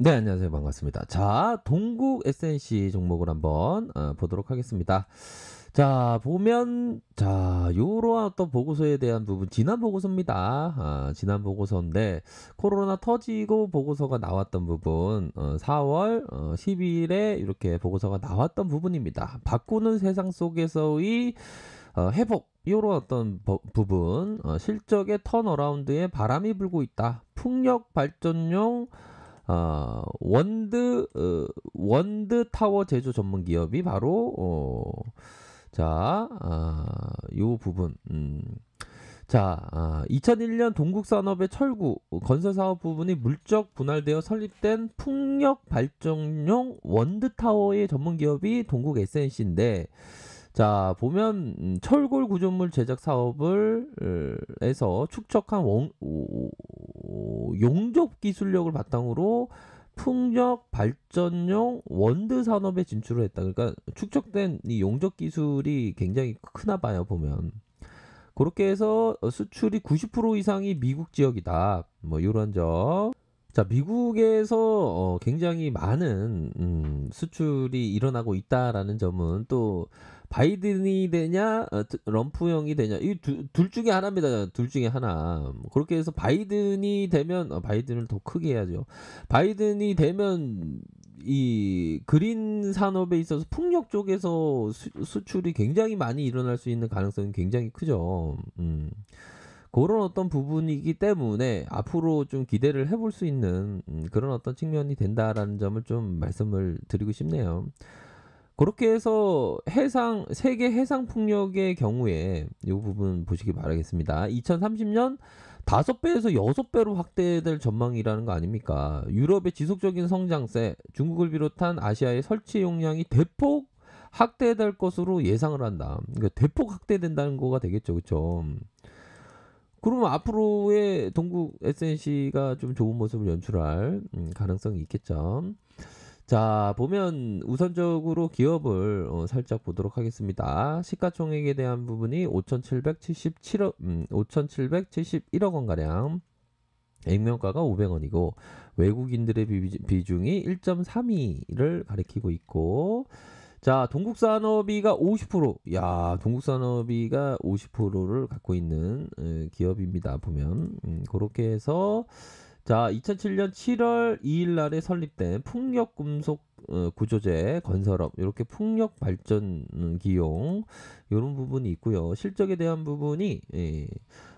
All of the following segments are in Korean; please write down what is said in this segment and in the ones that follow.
네, 안녕하세요. 반갑습니다. 자, 동국 SNC 종목을 한번 보도록 하겠습니다. 자, 보면 요러한 어떤 보고서에 대한 부분 지난 보고서입니다. 지난 보고서인데 코로나 터지고 보고서가 나왔던 부분 4월 12일에 이렇게 보고서가 나왔던 부분입니다. 바꾸는 세상 속에서의 회복 요런 어떤 부분 실적의 턴어라운드에 바람이 불고 있다. 풍력 발전용 원드 타워 제조 전문 기업이 바로 요 부분 2001년 동국산업의 철구 건설 사업 부분이 물적 분할되어 설립된 풍력 발전용 원드 타워의 전문 기업이 동국 SNC인데 자, 보면 철골 구조물 제작 사업을 에서 축적한 용접 기술력을 바탕으로 풍력 발전용 원드 산업에 진출을 했다. 그러니까 축적된 이 용접 기술이 굉장히 크나 봐요, 보면. 그렇게 해서 수출이 90% 이상이 미국 지역이다. 뭐 이런 점. 자, 미국에서 굉장히 많은 수출이 일어나고 있다라는 점은 또 바이든이 되냐, 럼프형이 되냐, 이 둘 중에 하나입니다. 둘 중에 하나. 그렇게 해서 바이든이 되면 바이든을 더 크게 해야죠. 바이든이 되면 이 그린 산업에 있어서 풍력 쪽에서 수출이 굉장히 많이 일어날 수 있는 가능성이 굉장히 크죠. 그런 어떤 부분이기 때문에 앞으로 좀 기대를 해볼 수 있는 그런 어떤 측면이 된다라는 점을 좀 말씀을 드리고 싶네요. 그렇게 해서 세계 해상 풍력의 경우에 이 부분 보시기 바라겠습니다. 2030년 5배에서 6배로 확대될 전망이라는 거 아닙니까? 유럽의 지속적인 성장세, 중국을 비롯한 아시아의 설치 용량이 대폭 확대될 것으로 예상을 한다. 그러니까 대폭 확대된다는 거가 되겠죠, 그렇죠? 그러면 앞으로의 동국 SNC가 좀 좋은 모습을 연출할 가능성이 있겠죠. 자, 보면 우선적으로 기업을 살짝 보도록 하겠습니다. 시가총액에 대한 부분이 5,777억 원 가량. 액면가가 500원이고 외국인들의 비중이 1.32를 가리키고 있고 자, 동국산업이가 50%. 야, 동국산업이가 50%를 갖고 있는 기업입니다. 보면 그렇게 해서 자, 2007년 7월 2일 날에 설립된 풍력금속 구조재 건설업 이렇게 풍력 발전 기용 이런 부분이 있고요. 실적에 대한 부분이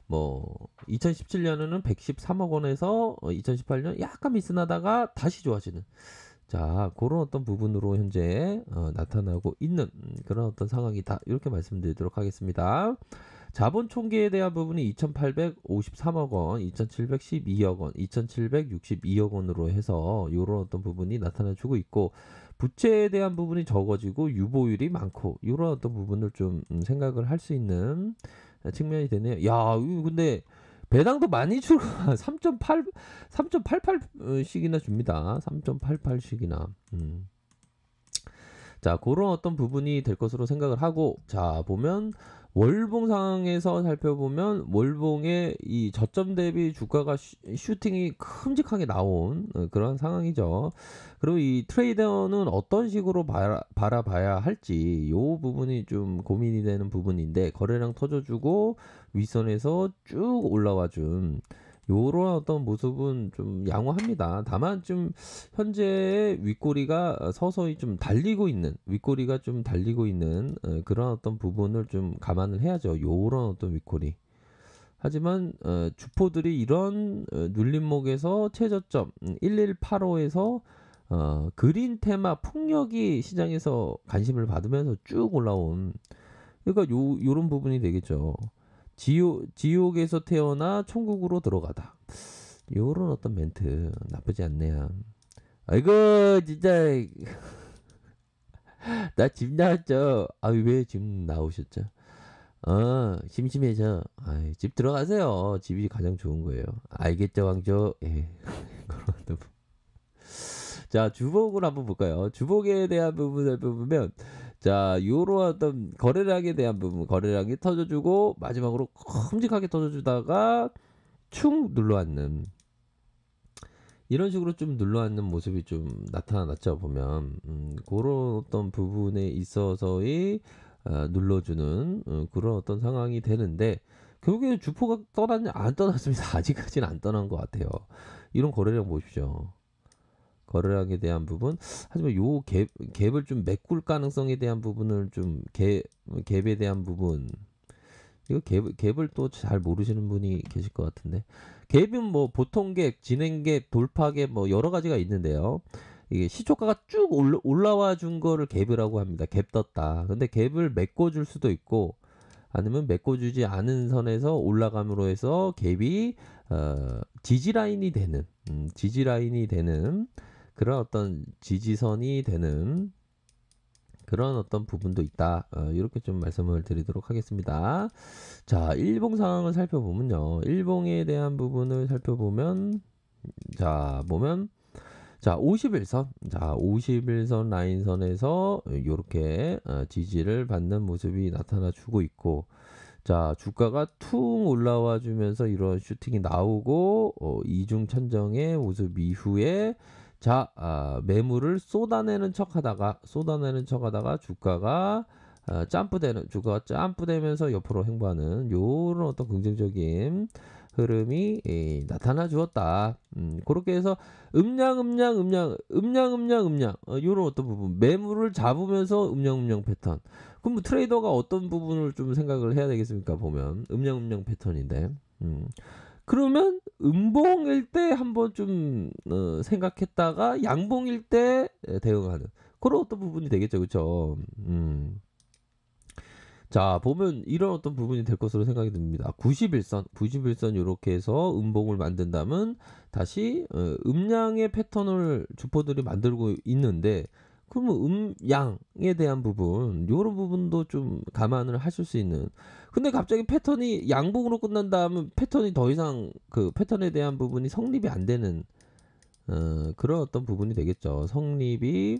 뭐 2017년에는 113억 원에서 2018년 약간 미스나다가 다시 좋아지는 자, 그런 어떤 부분으로 현재 나타나고 있는 그런 어떤 상황이다. 이렇게 말씀드리도록 하겠습니다. 자본 총계에 대한 부분이 2,853억 원, 2,712억 원, 2,762억 원으로 해서 이런 어떤 부분이 나타나주고 있고 부채에 대한 부분이 적어지고 유보율이 많고 이런 어떤 부분을 좀 생각을 할 수 있는 측면이 되네요. 야, 이거 근데 배당도 많이 주고 3.88씩이나 줍니다. 3.88씩이나. 자, 그런 어떤 부분이 될 것으로 생각을 하고 자, 보면 월봉 상황에서 살펴보면 월봉의 이 저점 대비 주가가 슈팅이 큼직하게 나온 그런 상황이죠. 그리고 이 트레이더는 어떤 식으로 바라봐야 할지 이 부분이 좀 고민이 되는 부분인데 거래량 터져주고 윗선에서 쭉 올라와 준 요런 어떤 모습은 좀 양호합니다. 다만 좀 현재 윗꼬리가 서서히 좀 달리고 있는 윗꼬리가 좀 달리고 있는 그런 어떤 부분을 좀 감안을 해야죠. 요런 어떤 윗꼬리. 하지만 주포들이 이런 눌림목에서 최저점 1185에서 그린 테마 풍력이 시장에서 관심을 받으면서 쭉 올라온 그러니까 요런 부분이 되겠죠. 지옥에서 태어나 천국으로 들어가다. 요런 어떤 멘트 나쁘지 않네요. 아이고 진짜 나 집 나왔죠. 아 왜 집 나오셨죠? 심심해져. 집 들어가세요. 집이 가장 좋은 거예요. 알겠죠 왕조? 예. 자, 주복을 한번 볼까요? 주복에 대한 부분을 보면 자, 요런 어떤 거래량에 대한 부분, 거래량이 터져주고 마지막으로 큼직하게 터져주다가 축 눌러앉는 이런 식으로 좀 눌러앉는 모습이 좀 나타났죠 보면. 고런 어떤 부분에 있어서의 눌러주는 그런 어떤 상황이 되는데 결국에는 주포가 떠났냐 안 떠났습니다. 아직까지는 안 떠난 것 같아요. 이런 거래량 보십시오. 거래량에 대한 부분 하지만 요 갭을 좀 메꿀 가능성에 대한 부분을 좀 갭에 대한 부분 이거 갭을 또 잘 모르시는 분이 계실 것 같은데 갭은 뭐 보통 갭, 진행 갭, 돌파 갭 뭐 여러 가지가 있는데요. 이게 시초가가 쭉 올라와 준 거를 갭이라고 합니다. 갭 떴다. 근데 갭을 메꿔줄 수도 있고 아니면 메꿔주지 않은 선에서 올라감으로 해서 갭이 지지라인이 되는 지지라인이 되는 그런 어떤 지지선이 되는 그런 어떤 부분도 있다. 이렇게 좀 말씀을 드리도록 하겠습니다. 자, 일봉 상황을 살펴보면요. 일봉에 대한 부분을 살펴보면 자, 보면 자, 51선. 자, 51선 라인선에서 이렇게 지지를 받는 모습이 나타나 주고 있고 자, 주가가 퉁 올라와 주면서 이런 슈팅이 나오고 이중 천정의 모습 이후에 자, 매물을 쏟아내는 척하다가 주가가 주가가 점프되면서 옆으로 행보하는 요런 어떤 긍정적인 흐름이 나타나 주었다. 그렇게 해서 요런 어떤 부분 매물을 잡으면서 패턴. 그럼 뭐 트레이더가 어떤 부분을 좀 생각을 해야 되겠습니까? 보면 패턴인데. 그러면 음봉일 때 한번 좀 생각했다가 양봉일 때 대응하는 그런 어떤 부분이 되겠죠, 그렇죠? 자, 보면 이런 어떤 부분이 될 것으로 생각이 듭니다. 91선 이렇게 해서 음봉을 만든다면 다시 음양의 패턴을 주포들이 만들고 있는데 그러면 양에 대한 부분 이런 부분도 좀 감안을 하실 수 있는 근데 갑자기 패턴이 양봉으로 끝난다면 패턴이 더 이상 그 패턴에 대한 부분이 성립이 안 되는 그런 어떤 부분이 되겠죠. 성립이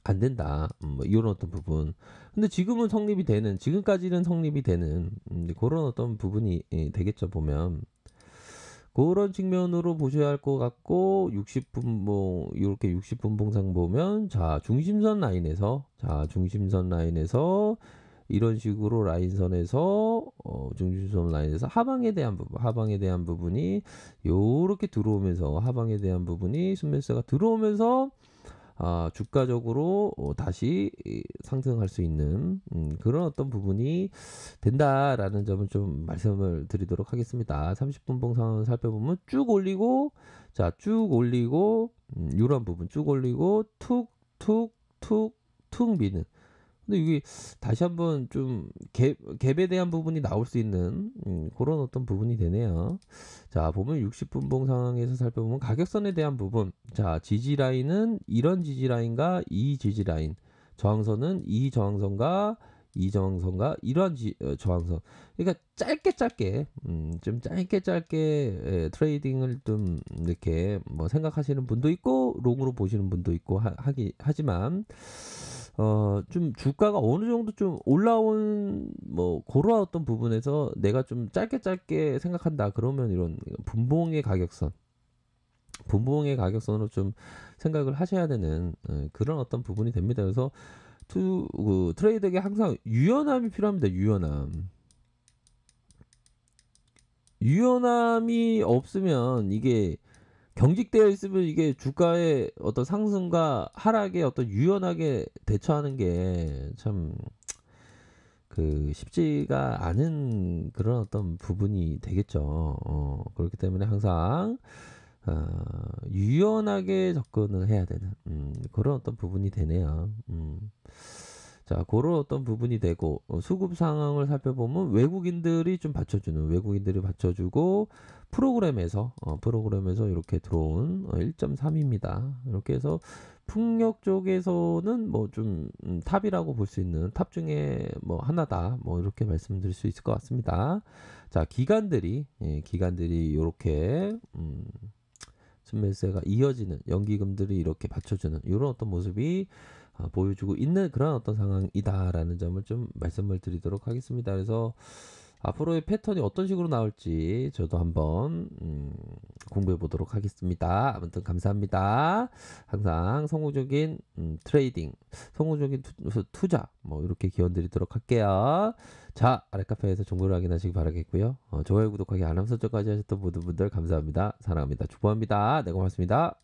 안 된다. 뭐 이런 어떤 부분. 근데 지금까지는 성립이 되는 그런 어떤 부분이 되겠죠, 보면. 그런 측면으로 보셔야 할 것 같고 60분봉 이렇게 60분봉상 보면 중심선 라인에서 이런 식으로 중심선 라인에서 하방에 대한 부분이 요렇게 들어오면서 하방에 대한 부분이 순매수가 들어오면서 주가적으로 다시 상승할 수 있는 그런 어떤 부분이 된다라는 점을 좀 말씀을 드리도록 하겠습니다. 30분봉 상황을 살펴보면 쭉 올리고 이런 부분 쭉 올리고 툭툭툭툭 미는 근데 이게 다시 한번 좀 갭에 대한 부분이 나올 수 있는 그런 어떤 부분이 되네요. 자, 보면 60분봉 상황에서 살펴보면 가격선에 대한 부분. 자, 지지라인은 이런 지지라인과 이 지지라인. 저항선은 이 저항선과 이러한 저항선. 그러니까 좀 짧게 트레이딩을 좀 이렇게 뭐 생각하시는 분도 있고 롱으로 보시는 분도 있고 하지만 좀 주가가 어느 정도 좀 올라온 뭐 그런 어떤 부분에서 내가 좀 짧게 생각한다 그러면 이런 분봉의 가격선으로 좀 생각을 하셔야 되는 그런 어떤 부분이 됩니다. 그래서 트레이드에게 항상 유연함이 필요합니다. 유연함이 없으면 이게 경직되어 있으면 이게 주가의 어떤 상승과 하락에 어떤 유연하게 대처하는 게 참 그 쉽지가 않은 그런 어떤 부분이 되겠죠. 그렇기 때문에 항상 유연하게 접근을 해야 되는 그런 어떤 부분이 되네요. 자, 그런 어떤 부분이 되고 수급 상황을 살펴보면 외국인들이 받쳐주고 프로그램에서 이렇게 들어온 1.3입니다. 이렇게 해서 풍력 쪽에서는 뭐 좀 탑이라고 볼 수 있는 탑 중에 뭐 하나다. 뭐 이렇게 말씀드릴 수 있을 것 같습니다. 자, 기관들이 이렇게 순매수가 이어지는 연기금들이 이렇게 받쳐주는 이런 어떤 모습이 보여주고 있는 그런 어떤 상황이다라는 점을 좀 말씀을 드리도록 하겠습니다. 그래서 앞으로의 패턴이 어떤 식으로 나올지 저도 한번 공부해 보도록 하겠습니다. 아무튼 감사합니다. 항상 성공적인 트레이딩, 성공적인 투자 뭐 이렇게 기원 드리도록 할게요. 자, 아랫카페에서 정보를 확인하시기 바라겠고요. 좋아요, 구독하기, 알람 설정까지 하셨던 모든 분들 감사합니다. 사랑합니다. 축복합니다. 네, 고맙습니다.